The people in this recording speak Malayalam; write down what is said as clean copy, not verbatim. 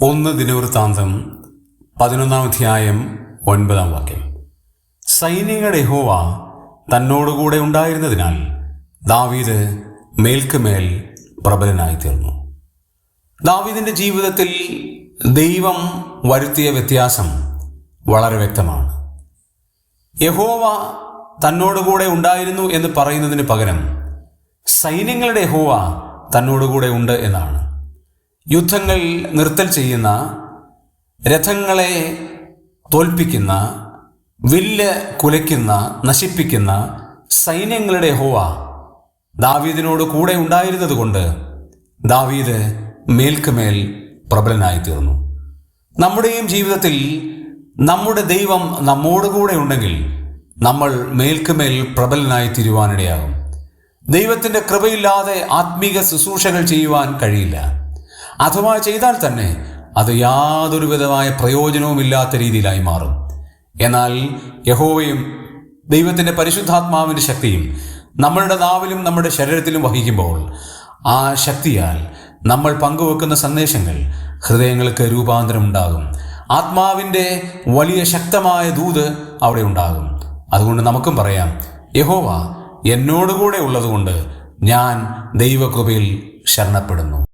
1 ദിനവൃത്താന്തം 11-ാം അധ്യായം 9-ാം വാക്യം. സൈന്യങ്ങളുടെ യഹോവ തന്നോടുകൂടെ ഉണ്ടായിരുന്നതിനാൽ ദാവീദ് മേൽക്കുമേൽ പ്രബലനായിത്തീർന്നു. ദാവീദിന്റെ ജീവിതത്തിൽ ദൈവം വരുത്തിയ വ്യത്യാസം വളരെ വ്യക്തമാണ്. യഹോവ തന്നോടുകൂടെ ഉണ്ടായിരുന്നു എന്ന് പറയുന്നതിന് പകരം സൈന്യങ്ങളുടെ യഹോവ തന്നോടുകൂടെ ഉണ്ട് എന്നാണ്. യുദ്ധങ്ങൾ നിർത്തൽ ചെയ്യുന്ന, രഥങ്ങളെ തോൽപ്പിക്കുന്ന, വില്ല് കുലയ്ക്കുന്ന, നശിപ്പിക്കുന്ന സൈന്യങ്ങളുടെ യഹോവ ദാവീദിനോട് കൂടെ ഉണ്ടായിരുന്നത് കൊണ്ട് ദാവീദ് മേൽക്കുമേൽ പ്രബലനായിത്തീർന്നു. നമ്മുടെയും ജീവിതത്തിൽ നമ്മുടെ ദൈവം നമ്മോടുകൂടെ ഉണ്ടെങ്കിൽ നമ്മൾ മേൽക്കുമേൽ പ്രബലനായി തീരുവാനിടയാകും. ദൈവത്തിൻ്റെ കൃപയില്ലാതെ ആത്മീക ശുശ്രൂഷകൾ ചെയ്യുവാൻ കഴിയില്ല. അഥവാ ചെയ്താൽ തന്നെ അത് യാതൊരു വിധമായ പ്രയോജനവുമില്ലാത്ത രീതിയിലായി മാറും. എന്നാൽ യഹോവയും ദൈവത്തിൻ്റെ പരിശുദ്ധാത്മാവിൻ്റെ ശക്തിയും നമ്മളുടെ നാവിലും നമ്മുടെ ശരീരത്തിലും വഹിക്കുമ്പോൾ ആ ശക്തിയാൽ നമ്മൾ പങ്കുവെക്കുന്ന സന്ദേശങ്ങൾ ഹൃദയങ്ങൾക്ക് രൂപാന്തരം ഉണ്ടാകും. ആത്മാവിൻ്റെ വലിയ ശക്തമായ ദൂത് അവിടെ ഉണ്ടാകും. അതുകൊണ്ട് നമുക്കും പറയാം, യഹോവ എന്നോടുകൂടെ ഉള്ളതുകൊണ്ട് ഞാൻ ദൈവകൃപയിൽ ശരണപ്പെടുന്നു.